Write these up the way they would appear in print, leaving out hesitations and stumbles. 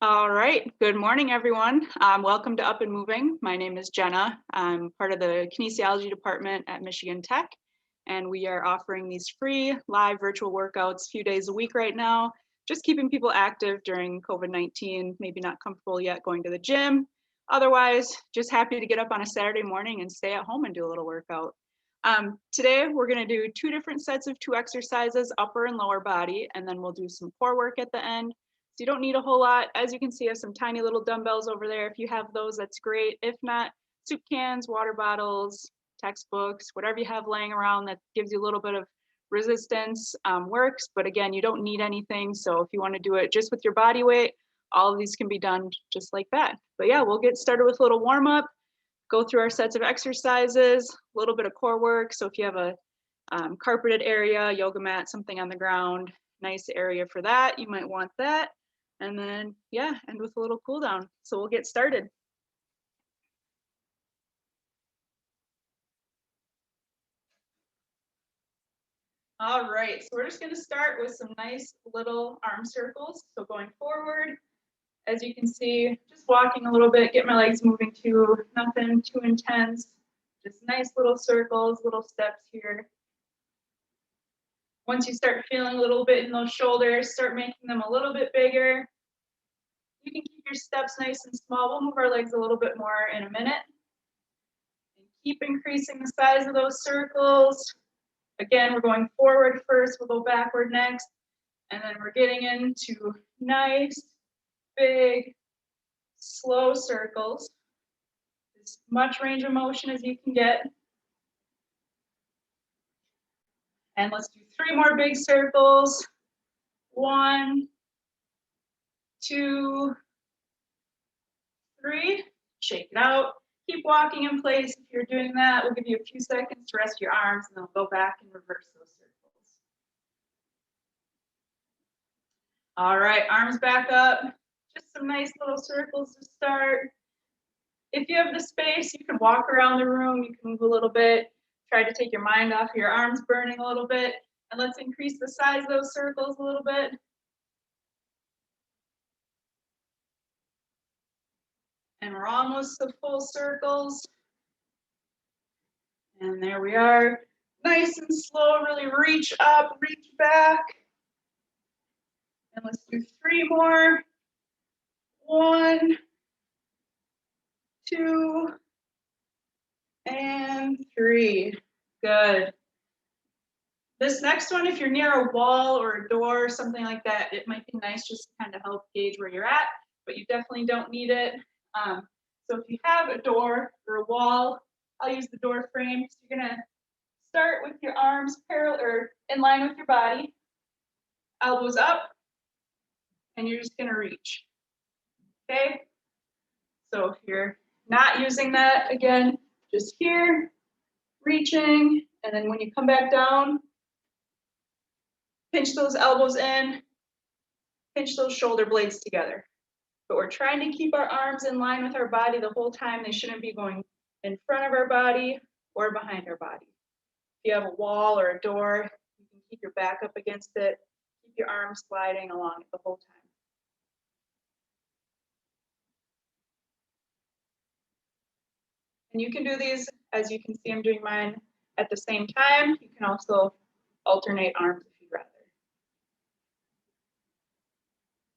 All right, good morning, everyone. Welcome to Up and Moving. My name is Jenna. I'm part of the kinesiology department at Michigan Tech, and we are offering these free live virtual workouts a few days a week right now, just keeping people active during COVID-19, maybe not comfortable yet going to the gym. Otherwise, just happy to get up on a Saturday morning and stay at home and do a little workout. Today, we're gonna do two different sets of two exercises, upper and lower body, and then we'll do some core work at the end. So you don't need a whole lot. As you can see, I have some tiny little dumbbells over there. If you have those, that's great. If not, soup cans, water bottles, textbooks, whatever you have laying around that gives you a little bit of resistance works. But again, you don't need anything. So if you want to do it just with your body weight, all of these can be done just like that. But yeah, we'll get started with a little warm up, go through our sets of exercises, a little bit of core work. So if you have a carpeted area, yoga mat, something on the ground, nice area for that, you might want that. And then, yeah, end with a little cool down. So we'll get started. All right, so we're just gonna start with some nice little arm circles. So going forward, as you can see, just walking a little bit, get my legs moving too, nothing too intense. Just nice little circles, little steps here. Once you start feeling a little bit in those shoulders, start making them a little bit bigger. You can keep your steps nice and small. We'll move our legs a little bit more in a minute. And keep increasing the size of those circles. Again, we're going forward first, we'll go backward next, and then we're getting into nice, big, slow circles. As much range of motion as you can get. And let's do 3 more big circles. 1, 2, 3. Shake it out. Keep walking in place. If you're doing that, we'll give you a few seconds to rest your arms, and then we'll go back and reverse those circles. All right, arms back up. Just some nice little circles to start. If you have the space, you can walk around the room, you can move a little bit, try to take your mind off your arms burning a little bit, and let's increase the size of those circles a little bit. And we're almost to full circles. And there we are. Nice and slow, really reach up, reach back. And let's do 3 more. 1, 2, and 3. Good. This next one, if you're near a wall or a door or something like that, it might be nice just to kind of help gauge where you're at, but you definitely don't need it. So if you have a door or a wall, I'll use the door frame. So you're gonna start with your arms parallel or in line with your body, elbows up, and you're just gonna reach, okay? So if you're not using that, again, just here, reaching, and then when you come back down, pinch those elbows in, pinch those shoulder blades together. But we're trying to keep our arms in line with our body the whole time. They shouldn't be going in front of our body or behind our body. If you have a wall or a door, you can keep your back up against it, keep your arms sliding along it the whole time. And you can do these, as you can see I'm doing mine, at the same time. You can also alternate arms if you'd rather.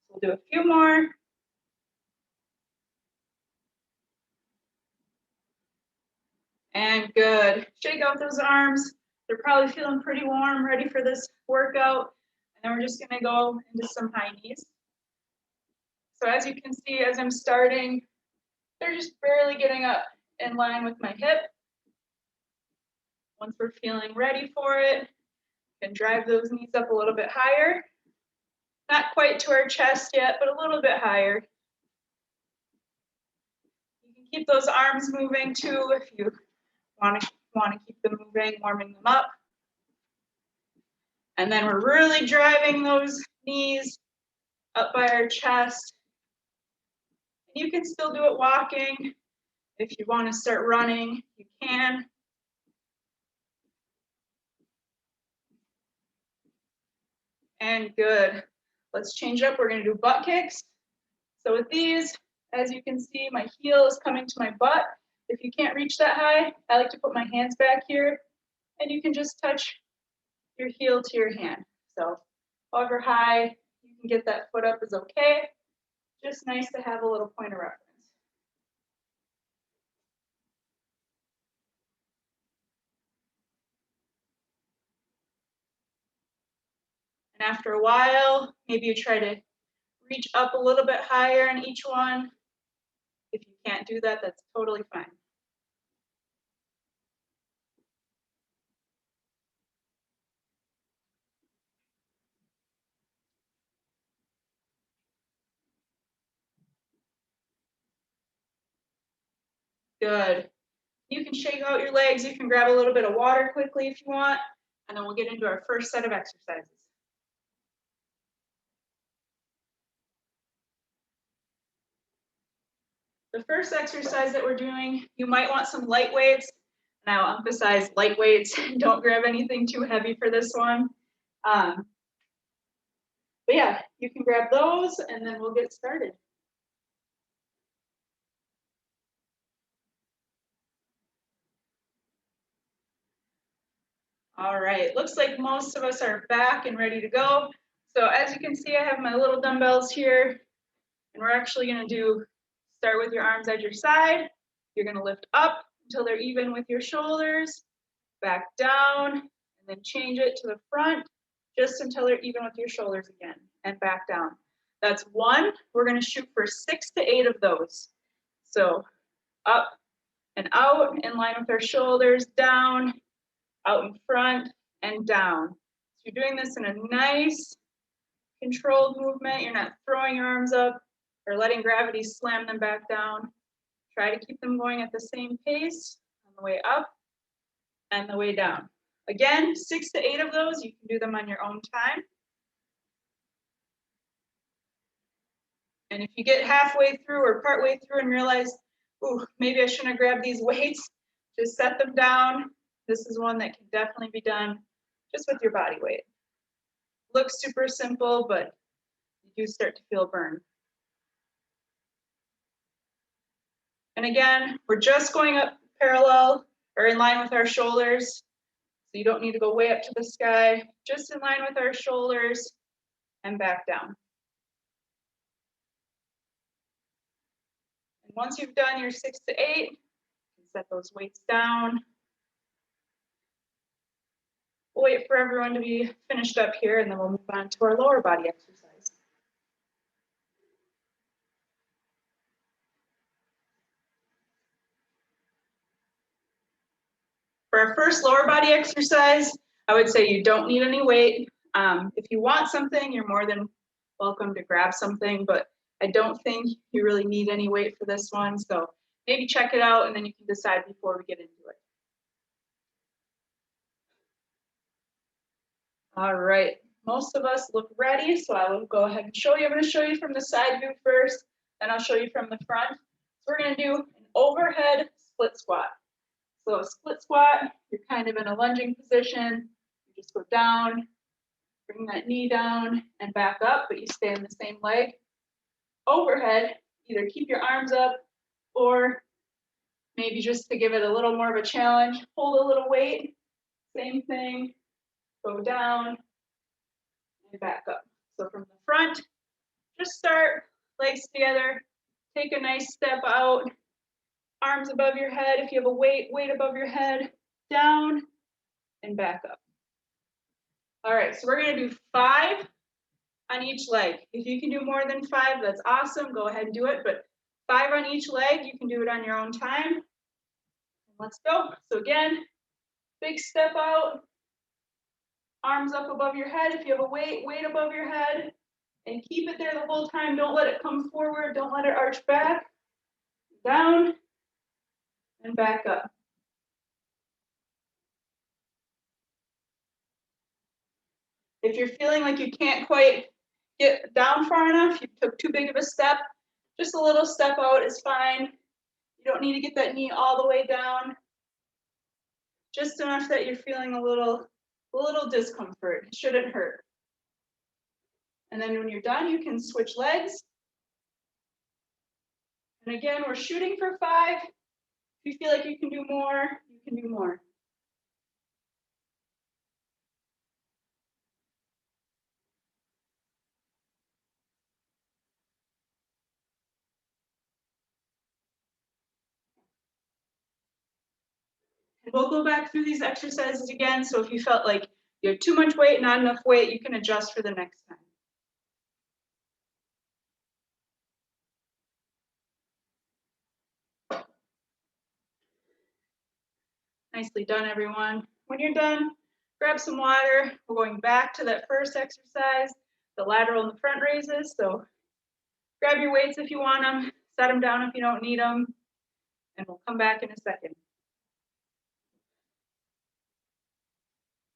So we'll do a few more. And good. Shake out those arms. They're probably feeling pretty warm, ready for this workout. And then we're just gonna go into some high knees. So as you can see, as I'm starting, they're just barely getting up in line with my hip. Once we're feeling ready for it, we can drive those knees up a little bit higher. Not quite to our chest yet, but a little bit higher. You can keep those arms moving too if you want to keep them moving, warming them up. And then we're really driving those knees up by our chest. And you can still do it walking. If you want to start running, you can. And good. Let's change up. We're going to do butt kicks. So with these, as you can see, my heel is coming to my butt. If you can't reach that high, I like to put my hands back here, and you can just touch your heel to your hand. So however high you can get that foot up is okay. Just nice to have a little point of reference. And after a while, maybe you try to reach up a little bit higher in each one. If you can't do that, that's totally fine. Good. You can shake out your legs. You can grab a little bit of water quickly if you want, and then we'll get into our first set of exercises. The first exercise that we're doing, you might want some light weights. And I'll emphasize light weights. Don't grab anything too heavy for this one. But yeah, you can grab those and then we'll get started. All right, looks like most of us are back and ready to go. So as you can see, I have my little dumbbells here, and we're actually gonna start with your arms at your side. You're gonna lift up until they're even with your shoulders, back down, and then change it to the front, just until they're even with your shoulders again, and back down. That's one. We're gonna shoot for 6 to 8 of those. So up and out in line with our shoulders, down, out in front, and down. So you're doing this in a nice, controlled movement. You're not throwing your arms up or letting gravity slam them back down. Try to keep them going at the same pace on the way up and the way down. Again, 6 to 8 of those. You can do them on your own time. And if you get halfway through or partway through and realize, ooh, maybe I shouldn't have grabbed these weights, just set them down. This is one that can definitely be done just with your body weight. Looks super simple, but you do start to feel burn. And again, we're just going up parallel or in line with our shoulders. So you don't need to go way up to the sky, just in line with our shoulders and back down. And once you've done your 6 to 8, you can set those weights down. We'll wait for everyone to be finished up here, and then we'll move on to our lower body exercise. For our first lower body exercise, I would say you don't need any weight. If you want something, you're more than welcome to grab something, but I don't think you really need any weight for this one. So maybe check it out and then you can decide before we get into it. All right, most of us look ready, so I will go ahead and show you. I'm going to show you from the side view first, then I'll show you from the front. So we're going to do an overhead split squat. So a split squat, you're kind of in a lunging position. You just go down, bring that knee down and back up, but you stay in the same leg. Overhead, either keep your arms up or maybe just to give it a little more of a challenge, hold a little weight. Same thing, go down and back up. So from the front, just start, legs together, take a nice step out, arms above your head. If you have a weight above your head, down and back up. All right, so we're gonna do 5 on each leg. If you can do more than 5, that's awesome, go ahead and do it, but 5 on each leg, you can do it on your own time. Let's go. So again, big step out, arms up above your head. If you have a weight above your head, and keep it there the whole time. Don't let it come forward, don't let it arch back. Down and back up. If you're feeling like you can't quite get down far enough, you took too big of a step, just a little step out is fine. You don't need to get that knee all the way down. Just enough that you're feeling a little discomfort. It shouldn't hurt. And then when you're done, you can switch legs. And again, we're shooting for 5. If you feel like you can do more, you can do more. And we'll go back through these exercises again. So if you felt like you had too much weight, not enough weight, you can adjust for the next time. Nicely done, everyone. When you're done, grab some water. We're going back to that first exercise, the lateral and the front raises. So grab your weights if you want them, set them down if you don't need them, and we'll come back in a second.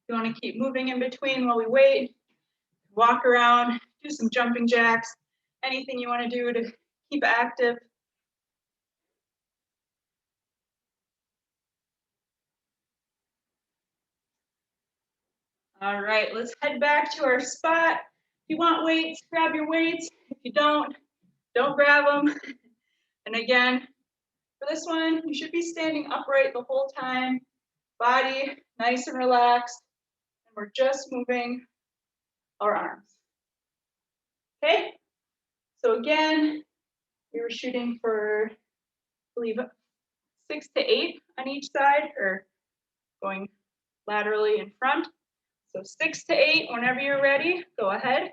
You want to keep moving in between while we wait, walk around, do some jumping jacks, anything you want to do to keep active. All right, let's head back to our spot. If you want weights, grab your weights. If you don't grab them. And again, for this one, you should be standing upright the whole time, body nice and relaxed, and we're just moving our arms. Okay, so again, we were shooting for, I believe, 6 to 8 on each side, or going laterally in front. So 6 to 8, whenever you're ready, go ahead.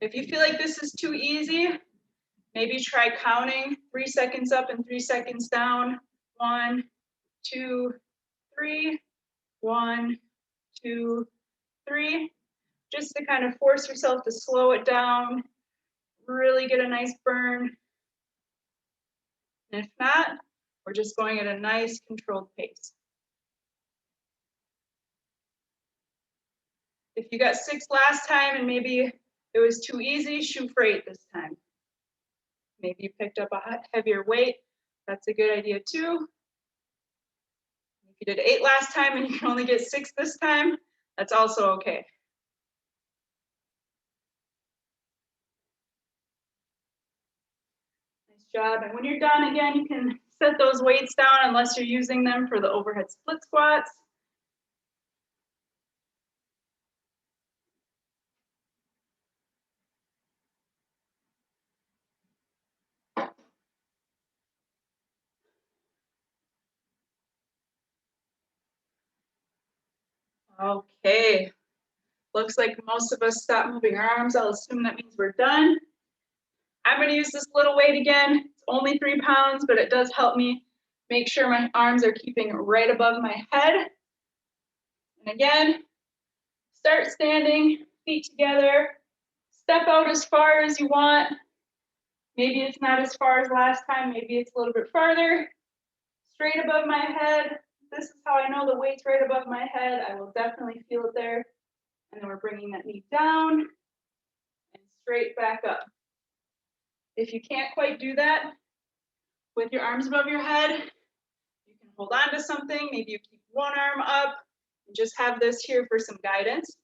If you feel like this is too easy, maybe try counting 3 seconds up and 3 seconds down. 1, 2, 3, 1, 2, 3. Just to kind of force yourself to slow it down, really get a nice burn. And if not, we're just going at a nice controlled pace. If you got 6 last time and maybe it was too easy, shoot for 8 this time. Maybe you picked up a heavier weight. That's a good idea too. If you did 8 last time and you can only get 6 this time, that's also okay. Nice job. And when you're done, again, you can set those weights down unless you're using them for the overhead split squats. Okay, looks like most of us stopped moving our arms. I'll assume that means we're done. I'm going to use this little weight again. It's only 3 pounds, but it does help me make sure my arms are keeping right above my head. And again, start standing, feet together. Step out as far as you want. Maybe it's not as far as last time. Maybe it's a little bit farther. Straight above my head. This is how I know the weight's right above my head. I will definitely feel it there. And then we're bringing that knee down and straight back up. If you can't quite do that with your arms above your head, you can hold on to something. Maybe you keep one arm up and just have this here for some guidance.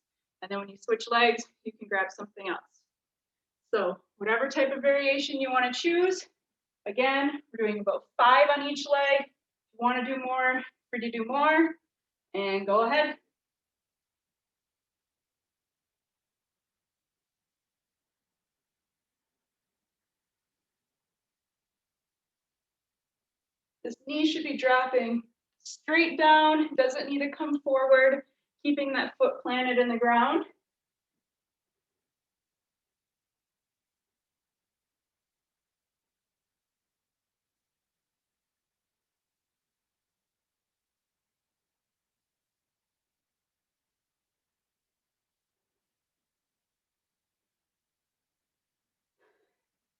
And then when you switch legs, you can grab something else. So whatever type of variation you want to choose. Again, we're doing about 5 on each leg. If you want to do more, free to do more, and go ahead. This knee should be dropping straight down, doesn't need to come forward, keeping that foot planted in the ground.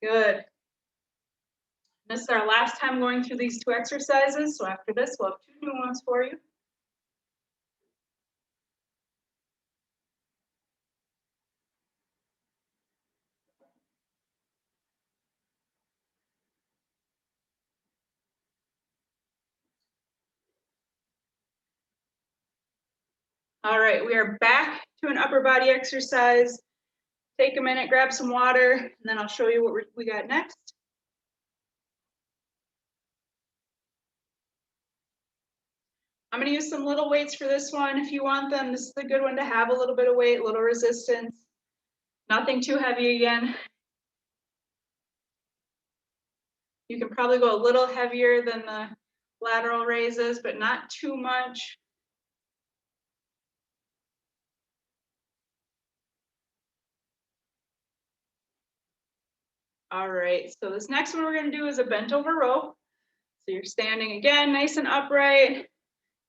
Good. This is our last time going through these 2 exercises, so after this, we'll have 2 new ones for you. All right, we are back to an upper body exercise. take a minute, grab some water, and then I'll show you what we got next. I'm going to use some little weights for this one. If you want them, this is a good one to have a little bit of weight, a little resistance. Nothing too heavy again. You can probably go a little heavier than the lateral raises, but not too much. All right, so this next one we're going to do is a bent over row. So you're standing again, nice and upright.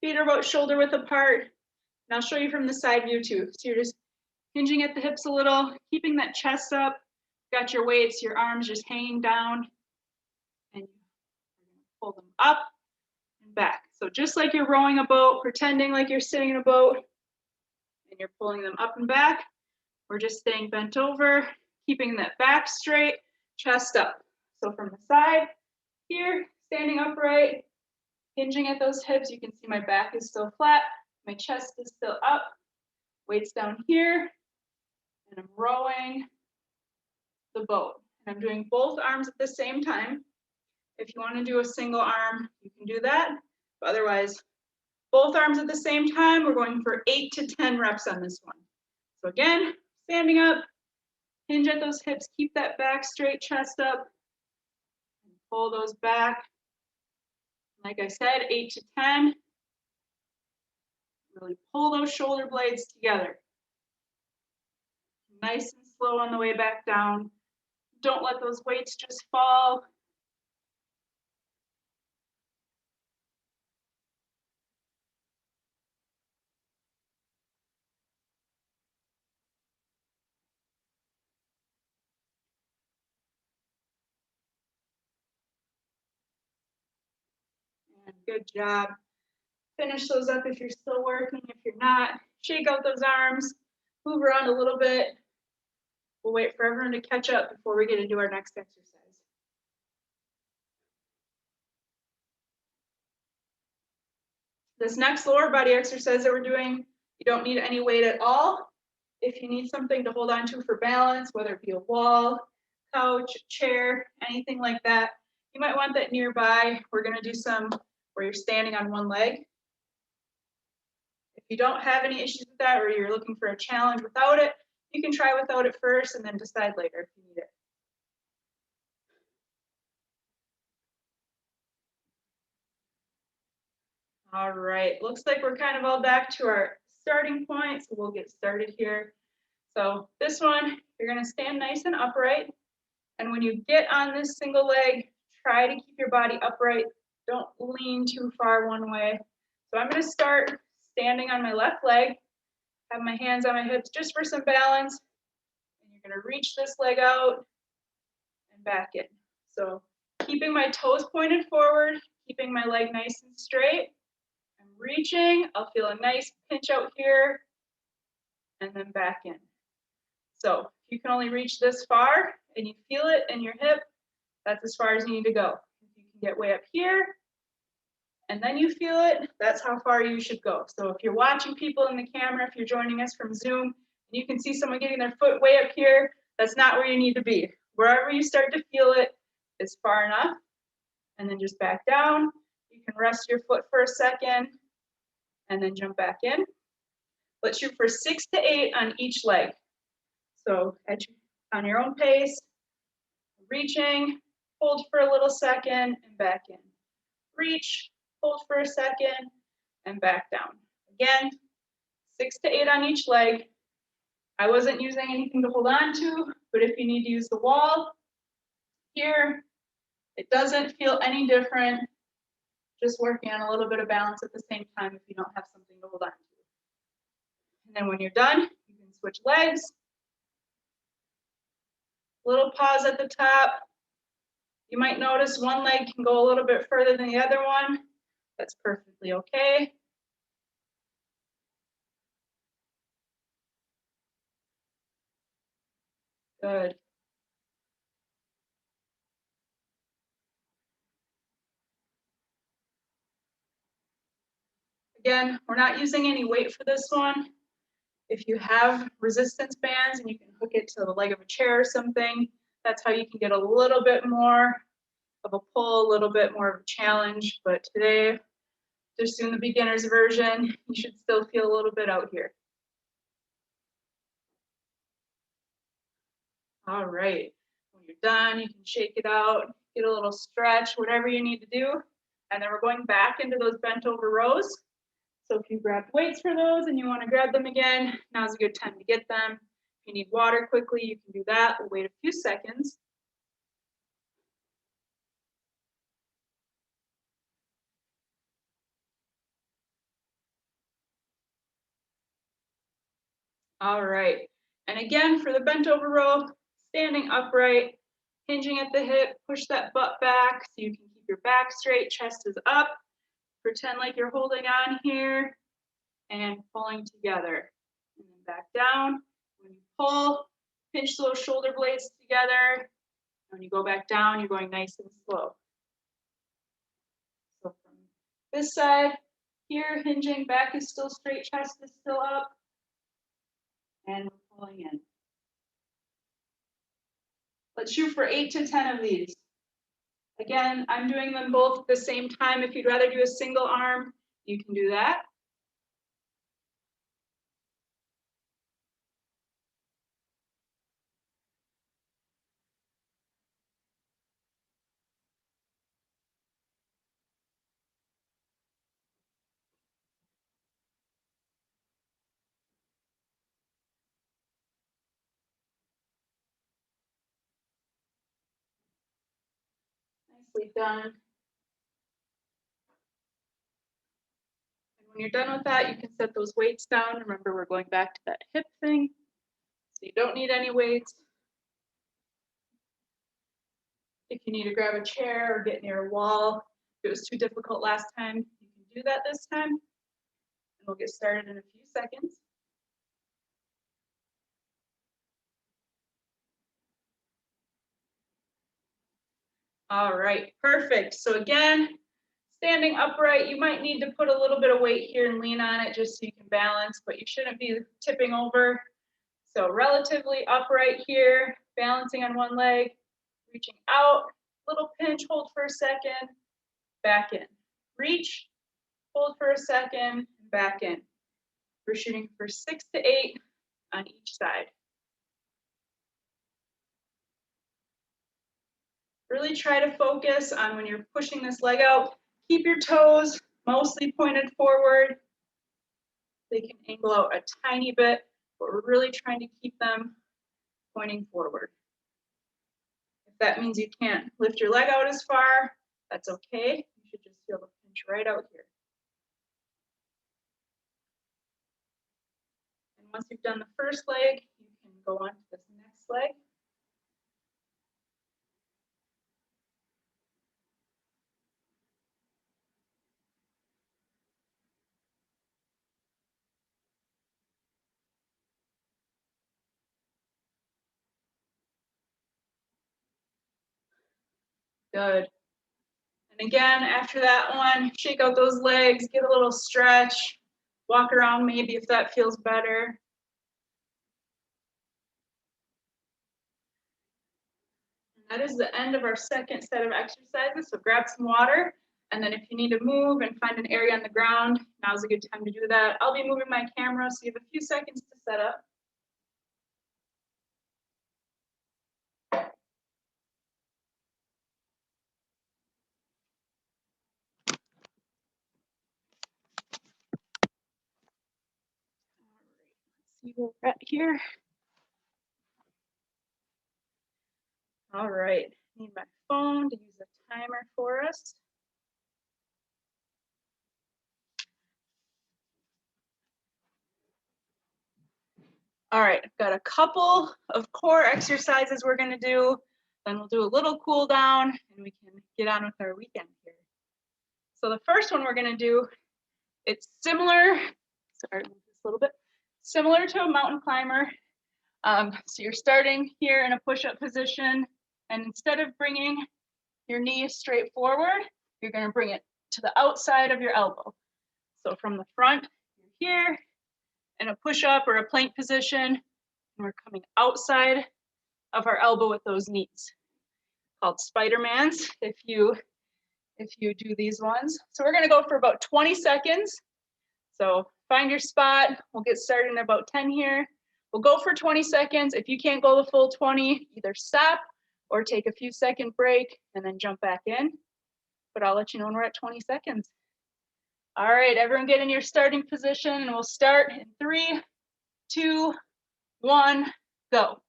Feet are about shoulder width apart. And I'll show you from the side view too. So you're just hinging at the hips a little, keeping that chest up. Got your weights, your arms just hanging down. And you're going to pull them up and back. So just like you're rowing a boat, pretending like you're sitting in a boat, and you're pulling them up and back. We're just staying bent over, keeping that back straight, chest up. So from the side here, standing upright, hinging at those hips. You can see my back is still flat, my chest is still up, weights down here, and I'm rowing the boat. And I'm doing both arms at the same time. If you want to do a single arm, you can do that. But otherwise, both arms at the same time, we're going for 8 to 10 reps on this one. So again, standing up, hinge at those hips, keep that back straight, chest up, and pull those back. Like I said, 8 to 10. Really pull those shoulder blades together. Nice and slow on the way back down. Don't let those weights just fall. And good job. Finish those up if you're still working. If you're not, shake out those arms, move around a little bit. We'll wait for everyone to catch up before we get to do our next exercise. This next lower body exercise that we're doing, you don't need any weight at all. If you need something to hold on to for balance, whether it be a wall, couch, chair, anything like that, you might want that nearby. We're going to do some where you're standing on one leg. If you don't have any issues with that, or you're looking for a challenge without it, you can try without it first and then decide later if you need it. All right, looks like we're kind of all back to our starting point, so we'll get started here. So this one, you're going to stand nice and upright. And when you get on this single leg, try to keep your body upright. Don't lean too far one way. So I'm going to start standing on my left leg, have my hands on my hips just for some balance. And you're going to reach this leg out and back in. So keeping my toes pointed forward, keeping my leg nice and straight. I'm reaching. I'll feel a nice pinch out here and then back in. So if you can only reach this far and you feel it in your hip, that's as far as you need to go. If you can get way up here and then you feel it, that's how far you should go. So if you're watching people in the camera, if you're joining us from Zoom, and you can see someone getting their foot way up here, that's not where you need to be. Wherever you start to feel it is far enough. And then just back down. You can rest your foot for a second and then jump back in. Let's shoot for 6 to 8 on each leg. So on your own pace, reaching, hold for a little second and back in. Reach, hold for a second and back down. Again, 6 to 8 on each leg. I wasn't using anything to hold on to, but if you need to use the wall here, it doesn't feel any different. Just working on a little bit of balance at the same time if you don't have something to hold on to. And then when you're done, you can switch legs. Little pause at the top. You might notice one leg can go a little bit further than the other one. That's perfectly okay. Good. Again, we're not using any weight for this one. If you have resistance bands and you can hook it to the leg of a chair or something, that's how you can get a little bit more of a pull, a little bit more of a challenge. But today, just doing the beginner's version, you should still feel a little bit out here. All right, when you're done, you can shake it out, get a little stretch, whatever you need to do. And then we're going back into those bent over rows. So if you grabbed weights for those and you want to grab them again, now's a good time to get them. If you need water quickly, you can do that. We'll wait a few seconds. All right, and again for the bent over row, standing upright, hinging at the hip, push that butt back so you can keep your back straight, chest is up. Pretend like you're holding on here and pulling together. And then back down. When you pull, pinch those shoulder blades together. When you go back down, you're going nice and slow. So from this side, here, hinging, back is still straight, chest is still up. And we're pulling in. Let's shoot for 8 to 10 of these. Again, I'm doing them both at the same time. If you'd rather do a single arm, you can do that. Nicely done. And when you're done with that, you can set those weights down. Remember, we're going back to that hip thing. So you don't need any weights. If you need to grab a chair or get near a wall, if it was too difficult last time, you can do that this time. And we'll get started in a few seconds. All right, perfect. So again, standing upright, you might need to put a little bit of weight here and lean on it just so you can balance, but you shouldn't be tipping over. So relatively upright here, balancing on one leg, reaching out, little pinch, hold for a second, back in. Reach, hold for a second, back in. We're shooting for 6 to 8 on each side. Really try to focus on when you're pushing this leg out, keep your toes mostly pointed forward. They can angle out a tiny bit, but we're really trying to keep them pointing forward. If that means you can't lift your leg out as far, that's okay. You should just feel the pinch right out here. And once you've done the first leg, you can go on to this next leg. Good. And again, after that one, shake out those legs, get a little stretch, walk around maybe if that feels better. And that is the end of our second set of exercises. So grab some water, and then if you need to move and find an area on the ground, now's a good time to do that. I'll be moving my camera, so you have a few seconds to set up. See where we're at here. All right, need my phone to use a timer for us. All right, I've got a couple of core exercises we're gonna do, then we'll do a little cool down and we can get on with our weekend here. So the first one we're gonna do, it's similar, sorry, move this a little bit, similar to a mountain climber. So you're starting here in a push-up position, and instead of bringing your knee straight forward, you're gonna bring it to the outside of your elbow. So from the front, you're here, in a push-up or a plank position, and we're coming outside of our elbow with those knees, called Spider-Mans if you do these ones. So we're gonna go for about 20 seconds. So find your spot. We'll get started in about 10 here. We'll go for 20 seconds. If you can't go the full 20, either stop or take a few second break and then jump back in. But I'll let you know when we're at 20 seconds. All right, everyone get in your starting position and we'll start in 3, 2, 1, go.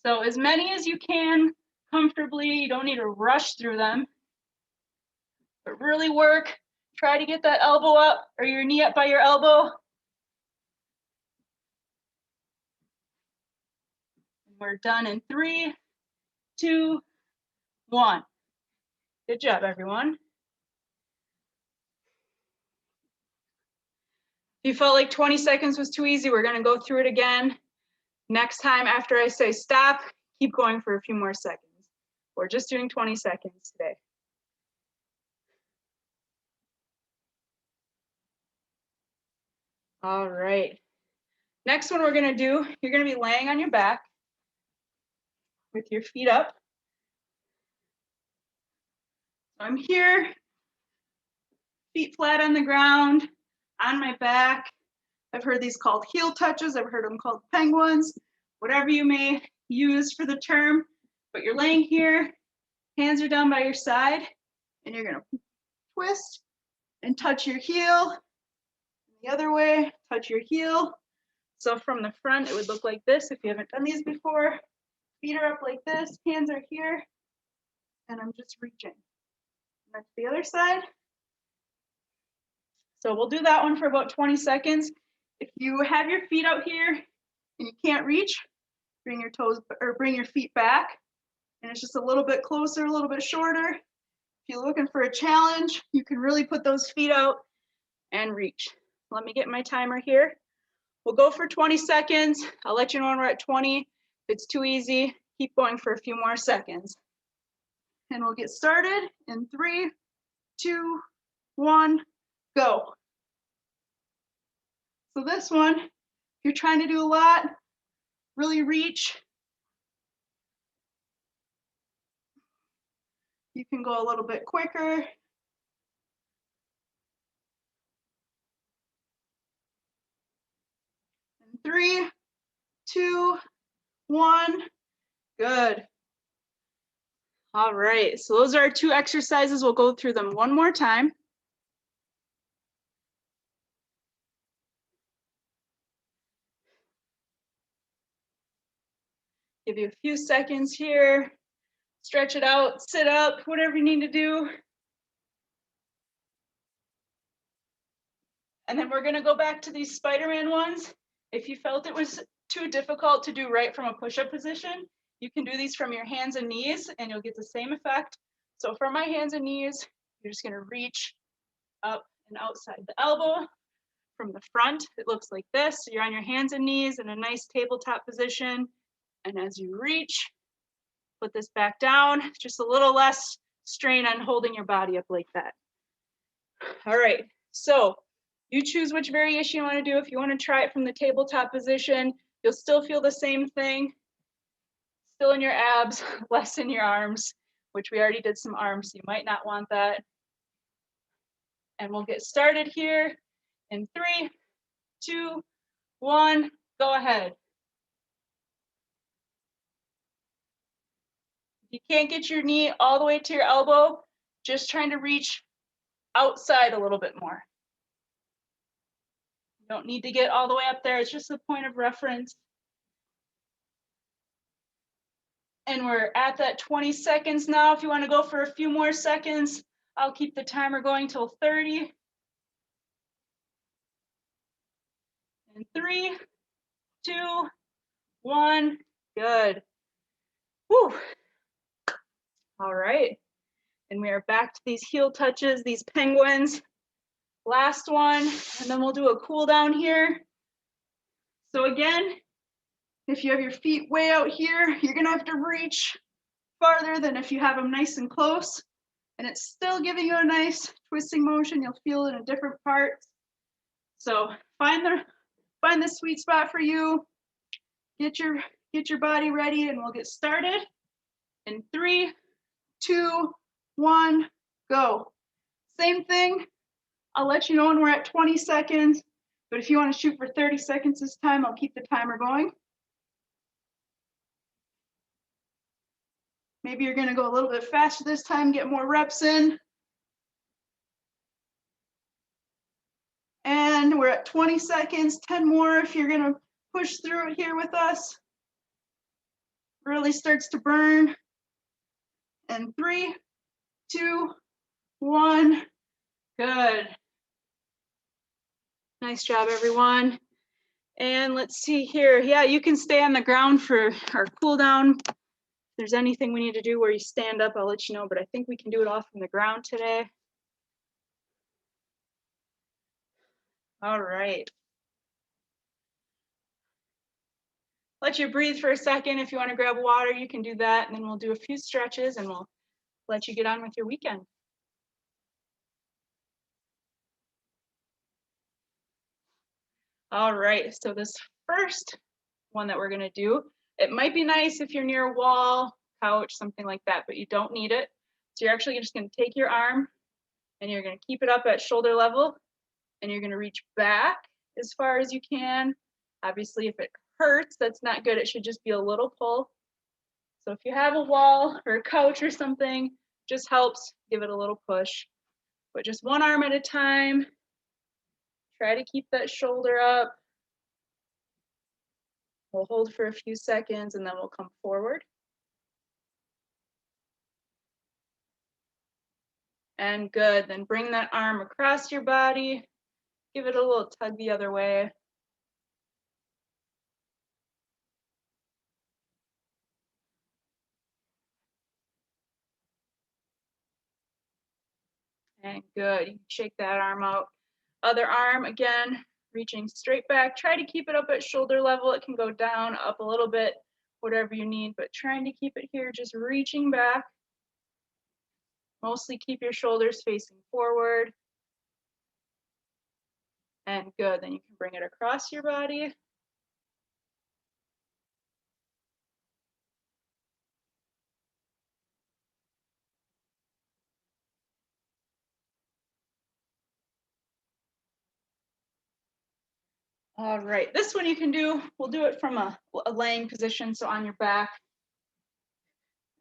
So as many as you can comfortably, you don't need to rush through them, but really work. Try to get that elbow up or your knee up by your elbow. We're done in 3, 2, 1. Good job, everyone. If you felt like 20 seconds was too easy, we're gonna go through it again. Next time after I say stop, keep going for a few more seconds. We're just doing 20 seconds today. All right. Next one we're gonna do, you're gonna be laying on your back with your feet up. So I'm here, feet flat on the ground, on my back. I've heard these called heel touches. I've heard them called penguins, whatever you may use for the term. But you're laying here, hands are down by your side, and you're gonna twist and touch your heel. The other way, touch your heel. So from the front, it would look like this if you haven't done these before. Feet are up like this, hands are here, and I'm just reaching. And that's the other side. So we'll do that one for about 20 seconds. If you have your feet out here and you can't reach, bring your toes or bring your feet back, and it's just a little bit closer, a little bit shorter. If you're looking for a challenge, you can really put those feet out and reach. Let me get my timer here. We'll go for 20 seconds. I'll let you know when we're at 20. If it's too easy, keep going for a few more seconds. And we'll get started in 3, 2, 1, go. So this one, if you're trying to do a lot, really reach. You can go a little bit quicker. In 3, 2, 1, good. All right, so those are our 2 exercises. We'll go through them one more time. Give you a few seconds here. Stretch it out, sit up, whatever you need to do. And then we're gonna go back to these Spider-Man ones. If you felt it was too difficult to do right from a push-up position, you can do these from your hands and knees and you'll get the same effect. So for my hands and knees, you're just gonna reach up and outside the elbow. From the front, it looks like this. So you're on your hands and knees in a nice tabletop position. And as you reach, put this back down, just a little less strain on holding your body up like that. All right, so you choose which variation you want to do. If you want to try it from the tabletop position, you'll still feel the same thing, still in your abs, less in your arms, which we already did some arms, so you might not want that. And we'll get started here in 3, 2, 1, go ahead. You can't get your knee all the way to your elbow, just trying to reach outside a little bit more. You don't need to get all the way up there, it's just a point of reference. And we're at that 20 seconds now. If you want to go for a few more seconds, I'll keep the timer going till 30. And 3, 2, 1, good. Whew. All right, and we are back to these heel touches, these penguins. Last one, and then we'll do a cool down here. So again, if you have your feet way out here, you're gonna have to reach farther than if you have them nice and close. And it's still giving you a nice twisting motion. You'll feel it in different parts. So find the sweet spot for you. Get your body ready and we'll get started. In 3, 2, 1, go. Same thing. I'll let you know when we're at 20 seconds, but if you want to shoot for 30 seconds this time, I'll keep the timer going. Maybe you're going to go a little bit faster this time, get more reps in. And we're at 20 seconds, 10 more if you're going to push through it here with us. Really starts to burn. And 3, 2, 1, good. Nice job, everyone. And let's see here. Yeah, you can stay on the ground for our cool down. If there's anything we need to do where you stand up, I'll let you know, but I think we can do it all from the ground today. All right. Let you breathe for a second. If you want to grab water, you can do that, and then we'll do a few stretches and we'll let you get on with your weekend. All right, so this first one that we're gonna do, it might be nice if you're near a wall, couch, something like that, but you don't need it. So you're actually just gonna take your arm and you're gonna keep it up at shoulder level and you're gonna reach back as far as you can. Obviously, if it hurts, that's not good. It should just be a little pull. So if you have a wall or a couch or something, just helps, give it a little push. But just one arm at a time. Try to keep that shoulder up. We'll hold for a few seconds and then we'll come forward. And good, then bring that arm across your body. Give it a little tug the other way. And good, you can shake that arm out. Other arm, again, reaching straight back. Try to keep it up at shoulder level. It can go down, up a little bit, whatever you need, but trying to keep it here, just reaching back. Mostly keep your shoulders facing forward. And good, then you can bring it across your body. All right, this one you can do, we'll do it from a laying position, so on your back.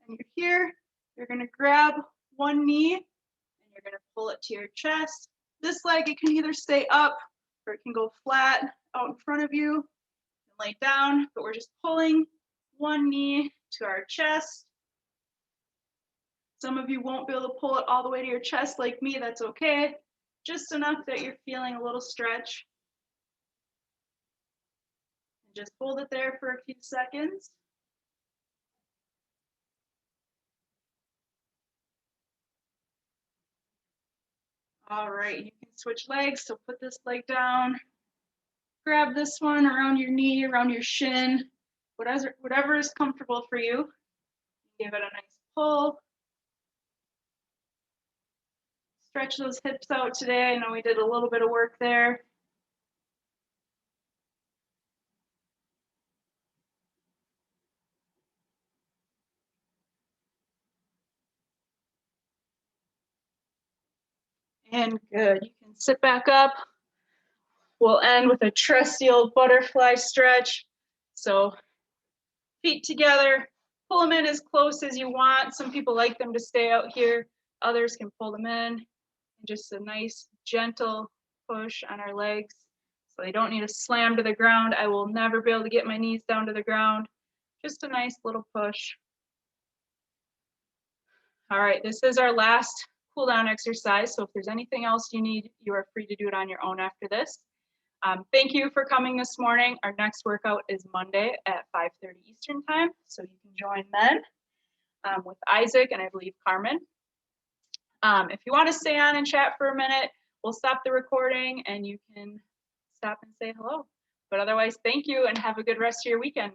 And you're here, you're gonna grab one knee and you're gonna pull it to your chest. This leg, it can either stay up or it can go flat out in front of you and lay down, but we're just pulling one knee to our chest. Some of you won't be able to pull it all the way to your chest like me, that's okay. Just enough that you're feeling a little stretch. Just hold it there for a few seconds. All right, you can switch legs, so put this leg down. Grab this one around your knee, around your shin, whatever is comfortable for you. Give it a nice pull. Stretch those hips out today. I know we did a little bit of work there. And good, you can sit back up. We'll end with a trusty old butterfly stretch. So feet together, pull them in as close as you want. Some people like them to stay out here. Others can pull them in. And just a nice gentle push on our legs. So they don't need to slam to the ground. I will never be able to get my knees down to the ground. Just a nice little push. All right, this is our last cool down exercise. So if there's anything else you need, you are free to do it on your own after this. Thank you for coming this morning. Our next workout is Monday at 5:30 Eastern time. So you can join then with Isaac and I believe Carmen. If you want to stay on and chat for a minute, we'll stop the recording and you can stop and say hello. But otherwise, thank you and have a good rest of your weekend.